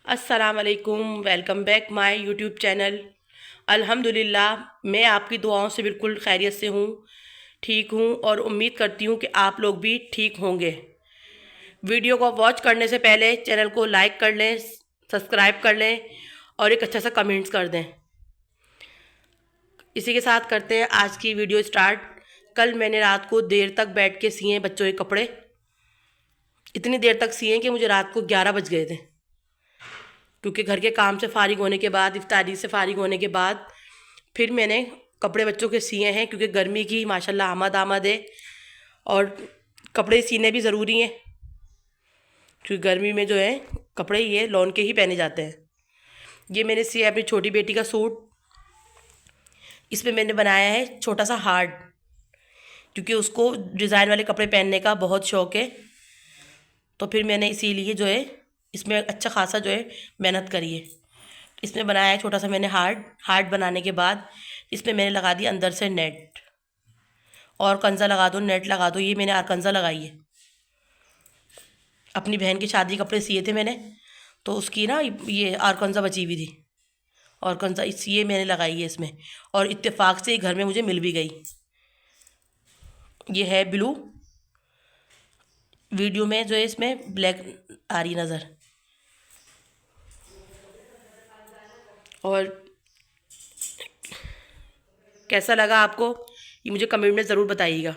अस्सलाम वालेकुम, welcome back my YouTube channel. अल्हम्दुलिल्लाह मैं आपकी दुआओं से बिल्कुल खैरियत से हूँ, ठीक हूँ और उम्मीद करती हूँ कि आप लोग भी ठीक होंगे। वीडियो को वॉच करने से पहले चैनल को लाइक कर लें, सब्सक्राइब कर लें और एक अच्छा सा कमेंट्स कर दें। इसी के साथ करते हैं आज की वीडियो स्टार्ट। कल मैंने रात को देर तक बैठ के सिए बच्चों के कपड़े, इतनी देर तक सिए कि मुझे रात को 11 बज गए थे, क्योंकि घर के काम से फारिग होने के बाद, इफ्तारी से फारिग होने के बाद फिर मैंने कपड़े बच्चों के सिए हैं, क्योंकि गर्मी की माशाल्लाह आमद आमद है और कपड़े सीने भी ज़रूरी हैं, क्योंकि गर्मी में जो है कपड़े ये लॉन के ही पहने जाते हैं। ये मैंने सिया अपनी छोटी बेटी का सूट, इसमें मैंने बनाया है छोटा सा हार्ट, क्योंकि उसको डिज़ाइन वाले कपड़े पहनने का बहुत शौक़ है। तो फिर मैंने इसीलिए जो है इसमें अच्छा खासा जो है मेहनत करी है। इसमें बनाया है छोटा सा मैंने हार्ट। हार्ट बनाने के बाद इसमें मैंने लगा दिया अंदर से नेट, और कंजा लगा दो, नेट लगा दो। ये मैंने आरकंजा लगाई है। अपनी बहन की शादी कपड़े सिए थे मैंने, तो उसकी ना ये आरकंजा बची हुई थी, और कंजा ये मैंने लगाई है इसमें, और इत्तेफाक से घर में मुझे मिल भी गई। ये है ब्लू, वीडियो में जो है इसमें ब्लैक आ रही नज़र। और कैसा लगा आपको ये मुझे कमेंट में ज़रूर बताइएगा।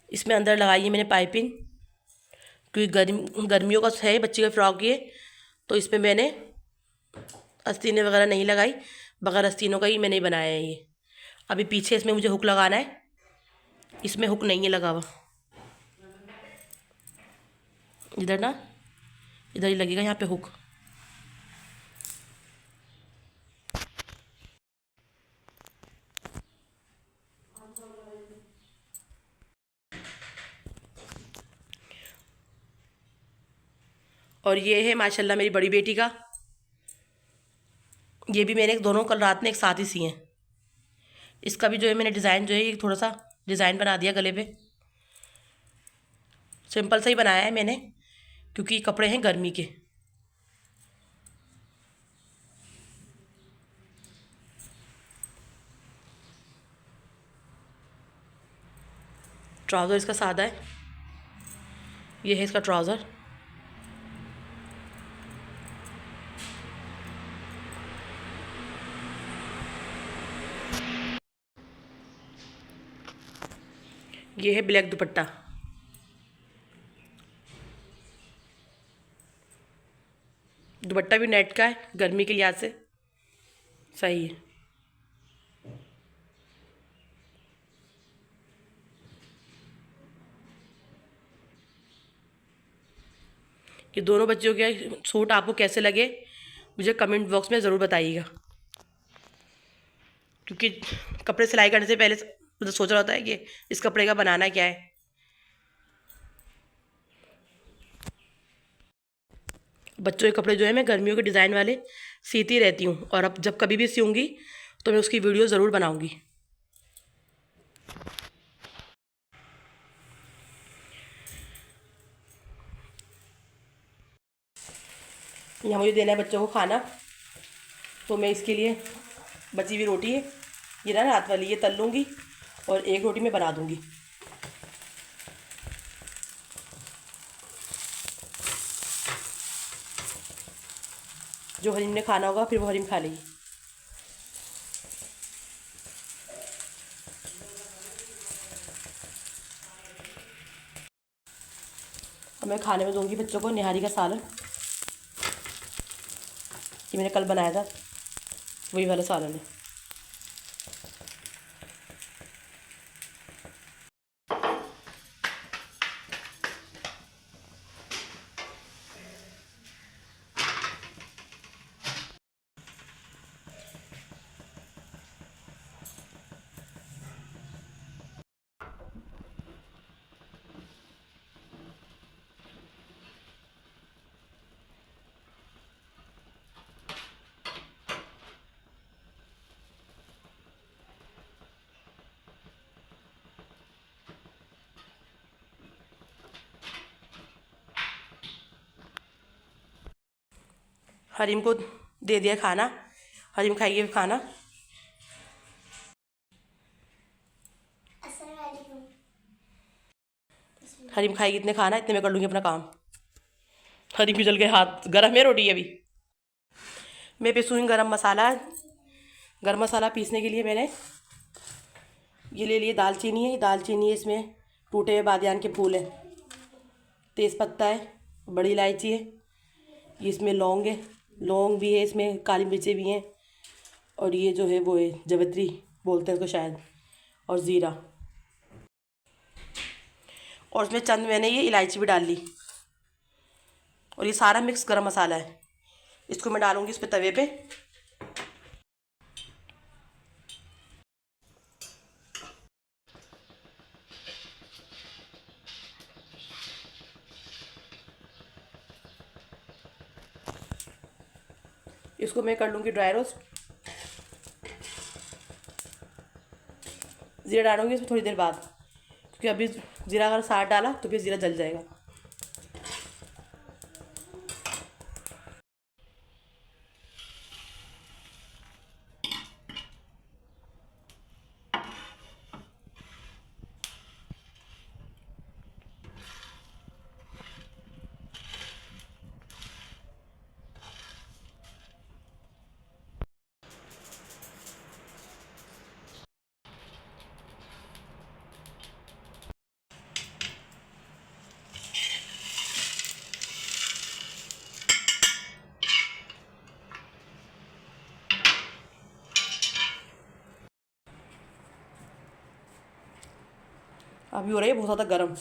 इसमें अंदर लगाई है मैंने पाइपिंग, क्योंकि गर्मियों का है, बच्चे का फ्रॉक ये, तो इसमें मैंने आस्तीनें वगैरह नहीं लगाई, बगैर आस्तीनों का ही मैंने बनाया है ये। अभी पीछे इसमें मुझे हुक लगाना है, इसमें हुक नहीं है लगा हुआ, इधर ना, इधर ही लगेगा यहाँ पे हुक। और ये है माशाल्लाह मेरी बड़ी बेटी का, ये भी मैंने दोनों कल रात में एक साथ ही सिए हैं। इसका भी जो है मैंने डिज़ाइन जो है ये थोड़ा सा डिज़ाइन बना दिया गले पे, सिंपल सा ही बनाया है मैंने, क्योंकि कपड़े हैं गर्मी के। ट्राउज़र इसका सादा है, ये है इसका ट्राउज़र। ये है ब्लैक दुपट्टा, दुपट्टा भी नेट का है, गर्मी के लिहाज से सही है। ये दोनों बच्चों के सूट आपको कैसे लगे मुझे कमेंट बॉक्स में ज़रूर बताइएगा, क्योंकि कपड़े सिलाई करने से पहले मतलब सोच रहा होता है कि इस कपड़े का बनाना क्या है। बच्चों के कपड़े जो है मैं गर्मियों के डिज़ाइन वाले सीती रहती हूँ, और अब जब कभी भी सियूँगी तो मैं उसकी वीडियो ज़रूर बनाऊँगी। यहाँ मुझे देना है बच्चों को खाना, तो मैं इसके लिए बची हुई रोटी है ये ना रात वाली, ये तल लूँगी और एक रोटी मैं बना दूँगी। जो हरीम ने खाना होगा फिर वो हरीम खा लेगी। और मैं खाने में दूँगी बच्चों को निहारी का सालन, ये मैंने कल बनाया था, वही वाला सालन है। हरीम को दे दिया खाना। हरीम खाइए खाना। हरीम खाएगी इतने खाना, इतने में कर लूँगी अपना काम। हरीम भी जल गए हाथ, गरम है रोटी अभी। मैं पीसूँगी गरम मसाला। गरम मसाला पीसने के लिए मैंने ये ले लिए दालचीनी है। दालचीनी है, इसमें टूटे हुए बादियान के फूल हैं, तेज़पत्ता है, बड़ी इलायची है, ये इसमें लौंग है, लौंग भी है, इसमें काली मिर्चें भी हैं, और ये जो है वो है जवित्री बोलते हैं उसको शायद, और ज़ीरा, और उसमें चंद मैंने ये इलायची भी डाल ली। और ये सारा मिक्स गरम मसाला है। इसको मैं डालूँगी इस पे तवे पे। इसको मैं कर लूँगी ड्राई रोस्ट। ज़ीरा डालूँगी इसमें थोड़ी देर बाद, क्योंकि अभी ज़ीरा अगर साथ डाला तो फिर ज़ीरा जल जाएगा। अभी हो रही है बहुत ज़्यादा गर्म,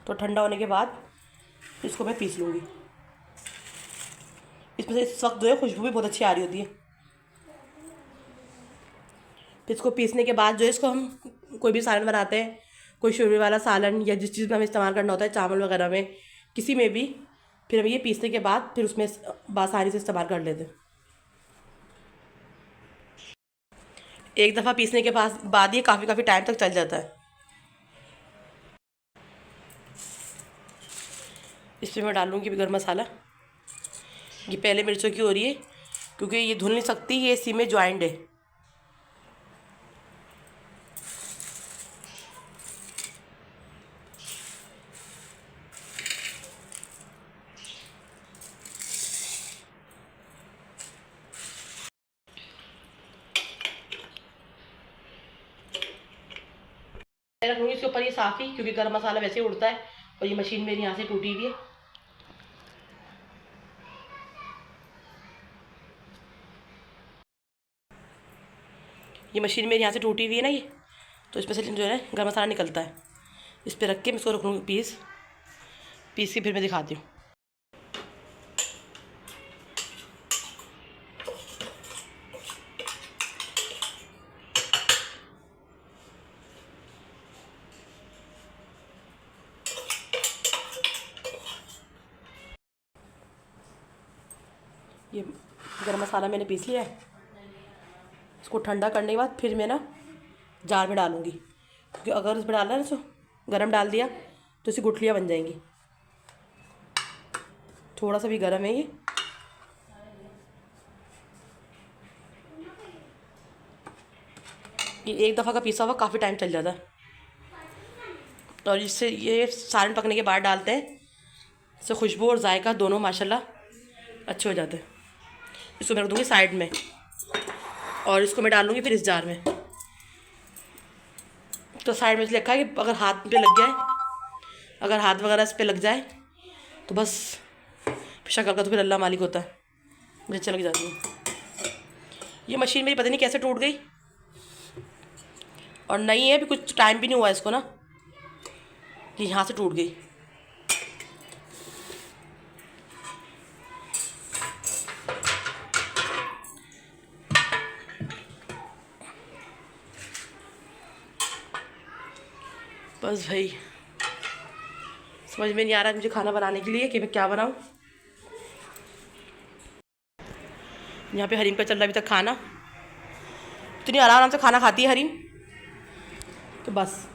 तो ठंडा होने के बाद इसको मैं पीस लूँगी। इसमें से इस वक्त जो है खुशबू भी बहुत अच्छी आ रही होती है। फिर इसको पीसने के बाद जो है इसको हम कोई भी सालन बनाते हैं, कोई शुगर वाला सालन या जिस चीज़ में हमें इस्तेमाल करना होता है, चावल वगैरह में, किसी में भी, फिर हम ये पीसने के बाद फिर उसमें आसानी से इस्तेमाल कर लेते हैं। एक दफ़ा पीसने के बाद ये काफ़ी टाइम तक चल जाता है। इसमें मैं डालूँगी गरम मसाला। ये पहले मिर्चों की हो रही है, क्योंकि ये धुल नहीं सकती, ये इसी में ज्वाइंट है। मैं रखूँगी इसके ऊपर ये साफ़ ही, क्योंकि गरम मसाला वैसे ही उड़ता है, और ये मशीन मेरी यहाँ से टूटी हुई है। ये मशीन मेरे यहाँ से टूटी हुई है ना, ये तो इसमें से जो है गरम मसाला निकलता है। इस पर रख के मैं इसको रख लूँगी पीस के फिर मैं दिखाती हूँ। ये गरम मसाला मैंने पीस लिया है। इसको ठंडा करने के बाद फिर मैं ना जार में डालूँगी, क्योंकि अगर इसमें डालना है ना तो गरम डाल दिया तो इसकी गुठलियाँ बन जाएंगी। थोड़ा सा भी गरम है ये एक दफ़ा का पीसा हुआ काफ़ी टाइम चल जाता है। और इससे ये सालन पकने के बाद डालते हैं, इससे खुशबू और जायका दोनों माशाल्लाह अच्छे हो जाते हैं। इसको मैं रख दूँगी साइड में, और इसको मैं डालूँगी फिर इस जार में। तो साइड में इसलिए रखा है कि अगर हाथ पे लग जाए, अगर हाथ वगैरह इस पे लग जाए तो बस शक्ल का तो फिर अल्लाह मालिक होता है, मुझे अच्छा लग जाती है। ये मशीन मेरी पता नहीं कैसे टूट गई, और नहीं है, अभी कुछ टाइम भी नहीं हुआ इसको ना, ये यहाँ से टूट गई। बस भाई समझ में नहीं आ रहा मुझे खाना बनाने के लिए कि मैं क्या बनाऊँ। यहाँ पे हरीम का चल रहा अभी तक खाना, इतनी आराम से खाना खाती है हरीम तो बस।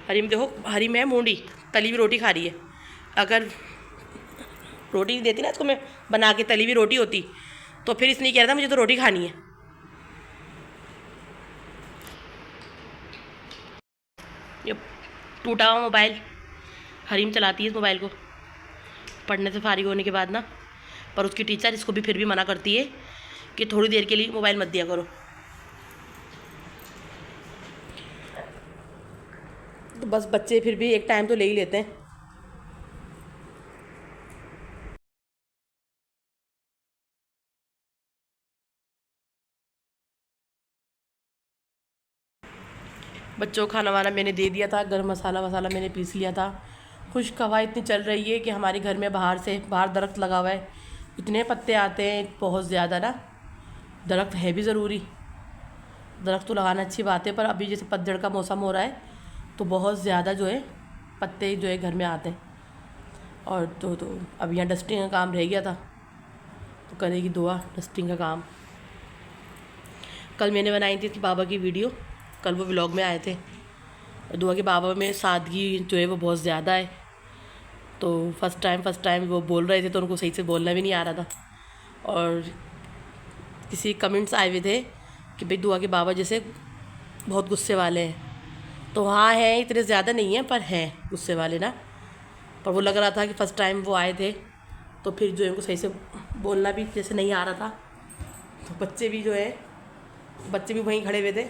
हरी में देखो, हरी में है मूंडी, तली हुई रोटी खा रही है। अगर रोटी नहीं देती ना इसको मैं बना के, तली हुई रोटी होती, तो फिर इसने कह रहा था मुझे तो रोटी खानी है। ये टूटा हुआ मोबाइल हरीम चलाती है इस मोबाइल को पढ़ने से फारिग होने के बाद ना, पर उसकी टीचर इसको भी फिर भी मना करती है कि थोड़ी देर के लिए मोबाइल मत दिया करो। तो बस बच्चे फिर भी एक टाइम तो ले ही लेते हैं। बच्चों को खाना वाना मैंने दे दिया था, गर्म मसाला वसाला मैंने पीस लिया था। खुश्क हवा इतनी चल रही है कि हमारे घर में बाहर दरख्त लगा हुआ है, इतने पत्ते आते हैं बहुत ज़्यादा ना। दरख्त है भी ज़रूरी, दरख्त तो लगाना अच्छी बात है, पर अभी जैसे पतझड़ का मौसम हो रहा है तो बहुत ज़्यादा जो है पत्ते जो है घर में आते हैं। और तो अब यहाँ डस्टिंग का काम रह गया था, तो करेगी दुआ डस्टिंग का काम। कल मैंने बनाई थी बाबा की वीडियो, कल वो व्लॉग में आए थे। दुआ के बाबा में सादगी जो है वो बहुत ज़्यादा है, तो फर्स्ट टाइम वो बोल रहे थे तो उनको सही से बोलना भी नहीं आ रहा था। और किसी कमेंट्स आए हुए थे कि भाई दुआ के बाबा जैसे बहुत गुस्से वाले हैं, तो हाँ हैं, इतने ज़्यादा नहीं हैं पर हैं गुस्से वाले ना। पर वो लग रहा था कि फ़र्स्ट टाइम वो आए थे तो फिर जो है उनको सही से बोलना भी जैसे नहीं आ रहा था। तो बच्चे भी वहीं खड़े हुए थे,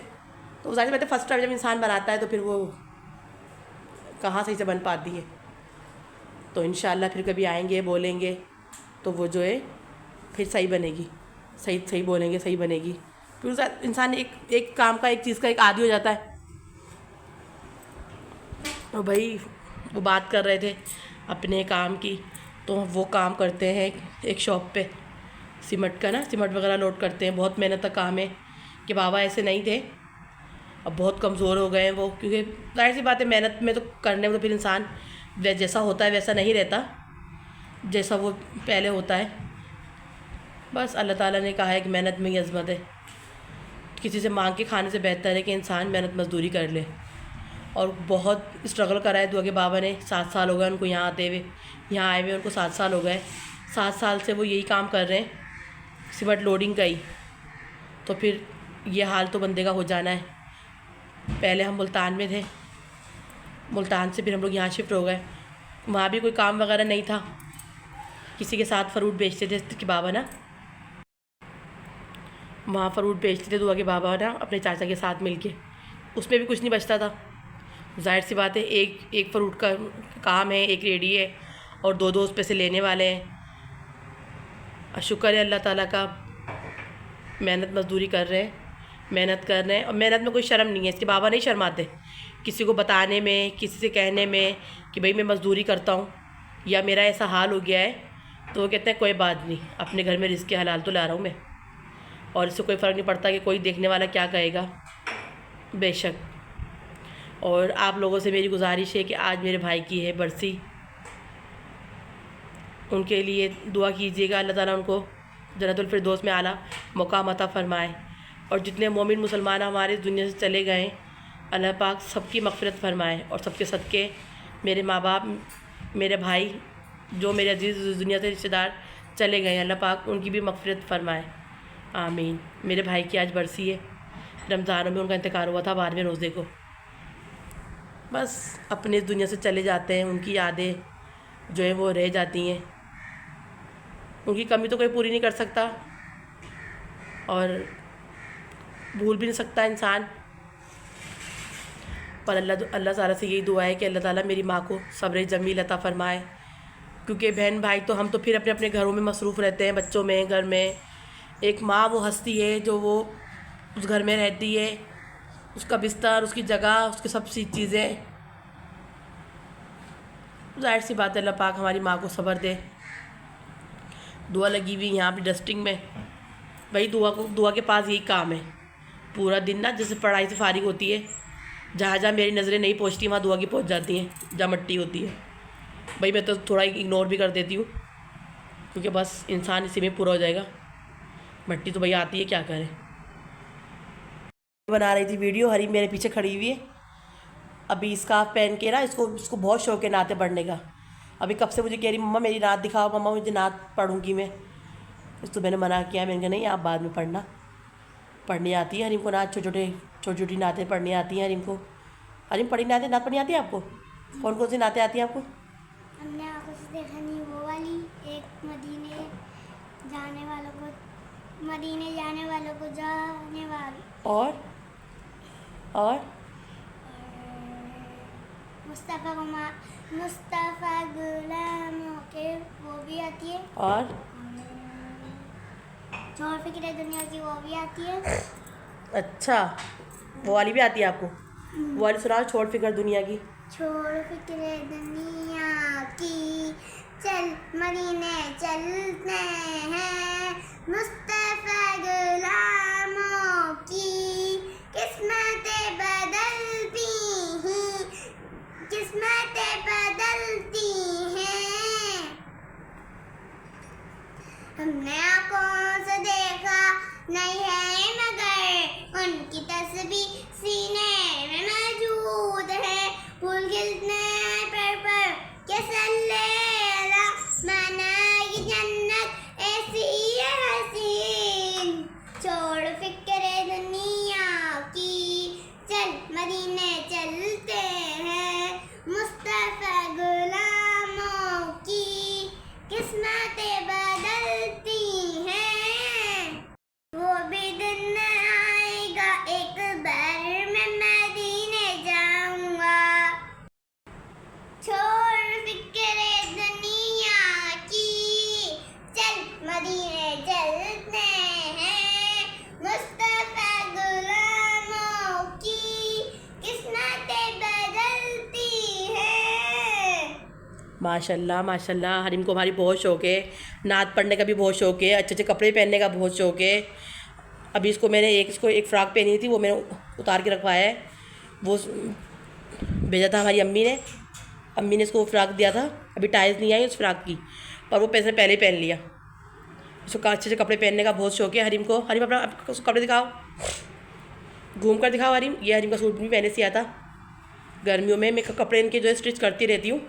तो जाहिर बात है फर्स्ट टाइम जब इंसान बनाता है तो फिर वो कहाँ सही से बन पाती है। तो इंशाल्लाह फिर कभी आएंगे बोलेंगे तो वो जो है फिर सही बनेगी, सही बोलेंगे, सही बनेगी। फिर इंसान एक काम का, एक चीज़ का एक आदी हो जाता है। तो भाई वो बात कर रहे थे अपने काम की, तो वो काम करते हैं एक शॉप पे सीमेंट का ना, सीमेंट वगैरह लोड करते हैं। बहुत मेहनत का काम है कि बाबा ऐसे नहीं थे, अब बहुत कमज़ोर हो गए हैं वो, क्योंकि जाहिर सी बात है मेहनत में तो करने में तो फिर इंसान जैसा होता है वैसा नहीं रहता जैसा वो पहले होता है। बस अल्लाह ताला ने कहा है कि मेहनत में ही अज़मत है। किसी से मांग के खाने से बेहतर है कि इंसान मेहनत मजदूरी कर ले। और बहुत स्ट्रगल करा है दुआ के बाबा ने, 7 साल हो गए उनको यहाँ आते हुए, यहाँ आए हुए उनको 7 साल हो गए। 7 साल से वो यही काम कर रहे हैं, सीमेंट लोडिंग का ही। तो फिर ये हाल तो बंदे का हो जाना है। पहले हम मुल्तान में थे, मुल्तान से फिर हम लोग यहाँ शिफ्ट हो गए। वहाँ भी कोई काम वगैरह नहीं था, किसी के साथ फ्रूट बेचते थे कि बाबा ना, वहाँ फ्रूट बेचते थे दुआ के बाबा ना अपने चाचा के साथ मिलके। उसमें भी कुछ नहीं बचता था। जाहिर सी बात है एक फ्रूट का काम है, एक रेडी है और दो उस पे से लेने वाले हैं। शुक्र है अल्लाह ताला का, मेहनत मजदूरी कर रहे हैं, मेहनत कर रहे हैं। और मेहनत में कोई शर्म नहीं है, इसके बाबा नहीं शर्माते किसी को बताने में, किसी से कहने में कि भाई मैं मजदूरी करता हूँ या मेरा ऐसा हाल हो गया है। तो वो कहते हैं कोई बात नहीं, अपने घर में रिज़्क़ हलाल तो ला रहा हूँ मैं, और इससे कोई फ़र्क नहीं पड़ता कि कोई देखने वाला क्या कहेगा। बेशक। और आप लोगों से मेरी गुजारिश है कि आज मेरे भाई की है बरसी, उनके लिए दुआ कीजिएगा, अल्लाह ताला उनको जन्नतुल फिरदौस में आला मुकाम अता फ़रमाए। और जितने मोमिन मुसलमान हमारे इस दुनिया से चले गए, अल्लाह पाक सबकी मग़फ़िरत फ़रमाए। और सबके सदक़े मेरे माँ बाप, मेरे भाई, जो मेरे अजीज़ दुनिया से रिश्तेदार चले गए, अल्लाह पाक उनकी भी मग़फ़िरत फ़रमाए, आमीन। मेरे भाई की आज बरसी है, रमज़ान में उनका इंतकाल हुआ था 12वें रोज़े को। बस अपने इस दुनिया से चले जाते हैं, उनकी यादें जो है वो रह जाती हैं। उनकी कमी तो कोई पूरी नहीं कर सकता और भूल भी नहीं सकता इंसान। पर अल्लाह ताला से यही दुआ है कि अल्लाह ताला मेरी माँ को सब्र जमील अता फ़रमाए। क्योंकि बहन भाई तो हम तो फिर अपने अपने घरों में मसरूफ़ रहते हैं, बच्चों में, घर में। एक माँ वो हस्ती है जो वो उस घर में रहती है, उसका बिस्तर, उसकी जगह, उसकी सब सी चीज़ें। जाहिर सी बात है अल्लाह पाक हमारी माँ को सब्र दे। दुआ लगी हुई यहाँ पे डस्टिंग में। भाई दुआ के पास यही काम है पूरा दिन ना, जैसे पढ़ाई से फारिग होती है, जहाँ जहाँ मेरी नज़रें नहीं पहुँचती वहाँ दुआ की पहुँच जाती हैं, जहाँ मट्टी होती है। भाई मैं तो थोड़ा इग्नोर भी कर देती हूँ, क्योंकि बस इंसान इसी में पूरा हो जाएगा। मट्टी तो भाई आती है, क्या करें। बना रही थी वीडियो, हरी मेरे पीछे खड़ी हुई है, अभी स्कार्फ पहन के ना इसको बहुत शौक है नाते पढ़ने का। अभी कब से मुझे कह रही मम्मा मेरी नात दिखाओ, मम्मा मुझे नात पढ़ूँगी मैं। तो मैंने मना किया, मैंने कहा नहीं आप बाद में पढ़ना, पढ़नी आती है हरीम को नात, छोटी छोटी नातें पढ़नी आती हैं हरीम को। हरीम पढ़ी नात पढ़नी आती है आपको? कौन कौन सी नातें आती हैं आपको? हमने आंखों से देखा नहीं वो वाली, एक मदीने जाने वालों को जाने वाली, और मुस्तफ़ा गुलामों के वो भी आती है, और छोड़ फिक्र दुनिया की वो भी आती है। अच्छा, वो वाली भी आती है आपको? वो वाली सुनाओ, छोड़ फिक्र दुनिया की। छोड़ फिक्र दुनिया की, चल मदीने चलते हैं, मुस्तफ़ा गुलामों की किस्मतें बदलती हैं। हमने आँखों से देखा नहीं है मगर उनकी तस्वीर सीने में मौजूद है। फूल खिलते हैं पर कैसा लेला माना ये जन्नत ऐसी है हसीन। छोड़ फिक्र दुनिया की, चल मदीने चलते हैं, मुस्तफ़ा गुलामों की किस्मतें बदलती हैं। वो भी दिन आएगा एक बार मैं मदीने जाऊंगा। छोड़ फिक्र दुनिया की, चल मदीने चलते हैं, मुस्तफ़ा गुलामों की किस्मतें बदलती हैं। माशाल्लाह माशाल्लाह, हरीम को हमारी बहुत शौक़ है, नात पढ़ने का भी बहुत शौक़ है, अच्छे अच्छे कपड़े पहनने का बहुत शौक़ है। अभी मैंने इसको एक फ़्रॉक पहनी थी, वो मैंने उतार के रखवाया है, वो भेजा था हमारी अम्मी ने इसको फ़्रॉक दिया था। अभी टाइल्स नहीं आई उस फ़्रॉक की, पर वो पैसे पहले ही पहन लिया। इसको अच्छे अच्छे कपड़े पहनने का बहुत शौक़ है हरीम को। हरीम अपना कपड़े दिखाओ, घूम कर दिखाओ हरीम। ये हरीम का सूट भी पहने से आता गर्मियों में, मैं कपड़े इनके जो है स्टिच करती रहती हूँ।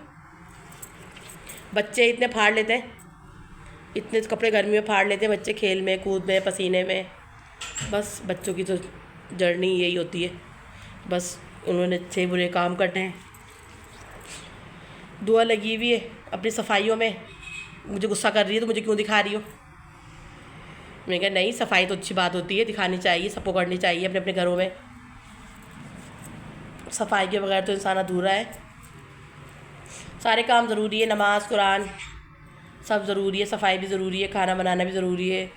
बच्चे इतने फाड़ लेते हैं, इतने कपड़े गर्मी में फाड़ लेते हैं बच्चे, खेल में कूद में पसीने में। बस बच्चों की तो जर्नी यही होती है, बस उन्होंने अच्छे बुरे काम करने हैं। दुआ लगी हुई है अपनी सफाइयों में। मुझे गुस्सा कर रही है तो मुझे क्यों दिखा रही हो? मैंने कहा नहीं, सफाई तो अच्छी बात होती है, दिखानी चाहिए, सबको करनी चाहिए अपने अपने घरों में। सफाई के बगैर तो इंसान अधूरा है। सारे काम ज़रूरी है, नमाज कुरान सब ज़रूरी है, सफाई भी ज़रूरी है, खाना बनाना भी ज़रूरी है।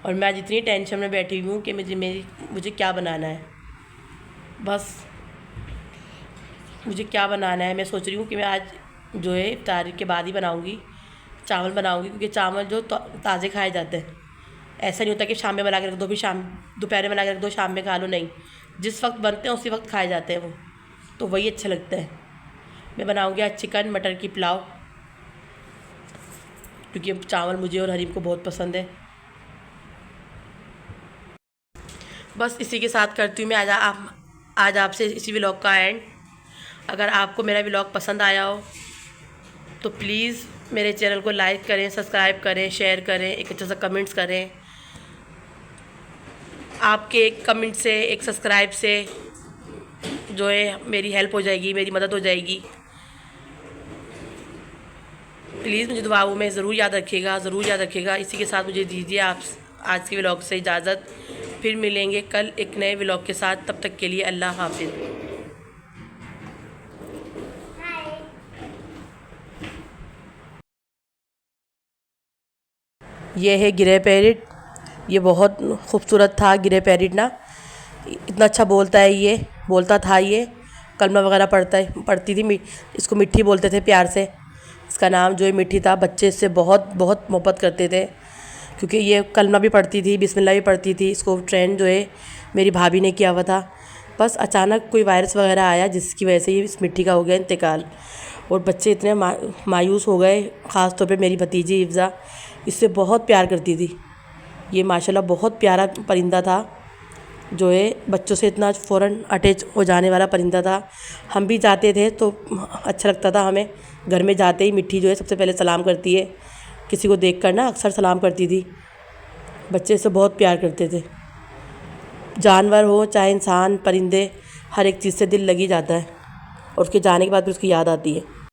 और मैं आज इतनी टेंशन में बैठी हुई हूँ कि मुझे क्या बनाना है, बस मुझे क्या बनाना है। मैं सोच रही हूँ कि मैं आज जो है इफ्तार के बाद ही बनाऊँगी, चावल बनाऊँगी, क्योंकि चावल जो ताज़े खाए जाते हैं। ऐसा नहीं होता कि शाम में बना के रख दो, फिर दोपहर में बना के रख दो, शाम में खा लो, नहीं, जिस वक्त बनते हैं उसी वक्त खाए जाते हैं वो, तो वही अच्छे लगते हैं। मैं बनाऊँगी आज चिकन मटर की पुलाव, क्योंकि चावल मुझे और हरीम को बहुत पसंद है। बस इसी के साथ करती हूँ मैं आज आपसे इसी व्लॉग का एंड। अगर आपको मेरा व्लॉग पसंद आया हो तो प्लीज़ मेरे चैनल को लाइक करें, सब्सक्राइब करें, शेयर करें, एक अच्छा सा कमेंट्स करें। आपके एक कमेंट से, एक सब्सक्राइब से जो है मेरी हेल्प हो जाएगी, मेरी मदद हो जाएगी। प्लीज़ मुझे दुआओं में ज़रूर याद रखिएगा। इसी के साथ मुझे दीजिए आप आज के व्लॉग से इजाज़त। फिर मिलेंगे कल एक नए व्लॉग के साथ, तब तक के लिए अल्लाह हाफिज़। ये है गिरे पैरेट, ये बहुत खूबसूरत था गिरे पैरेट ना, इतना अच्छा बोलता है, ये बोलता था, ये कलमा वगैरह पढ़ती थी, इसको मिट्टी बोलते थे प्यार से। इसका नाम जो है मिट्टी था। बच्चे इससे बहुत बहुत मोहब्बत करते थे, क्योंकि ये कलमा भी पढ़ती थी, बिस्मिल्लाह भी पढ़ती थी। इसको ट्रेंड जो है मेरी भाभी ने किया हुआ था। बस अचानक कोई वायरस वगैरह आया जिसकी वजह से ये इस मिट्टी का हो गया इंतकाल, और बच्चे इतने मायूस हो गए। ख़ास तौर पे मेरी भतीजी हिफ्ज़ा इससे बहुत प्यार करती थी। ये माशाल्लाह बहुत प्यारा परिंदा था, जो है बच्चों से इतना फ़ौरन अटैच हो जाने वाला परिंदा था। हम भी जाते थे तो अच्छा लगता था हमें। घर में जाते ही मिट्टी जो है सबसे पहले सलाम करती है, किसी को देख कर ना अक्सर सलाम करती थी। बच्चे इससे बहुत प्यार करते थे। जानवर हो चाहे इंसान, परिंदे, हर एक चीज़ से दिल लग ही जाता है और उसके जाने के बाद फिर उसकी याद आती है।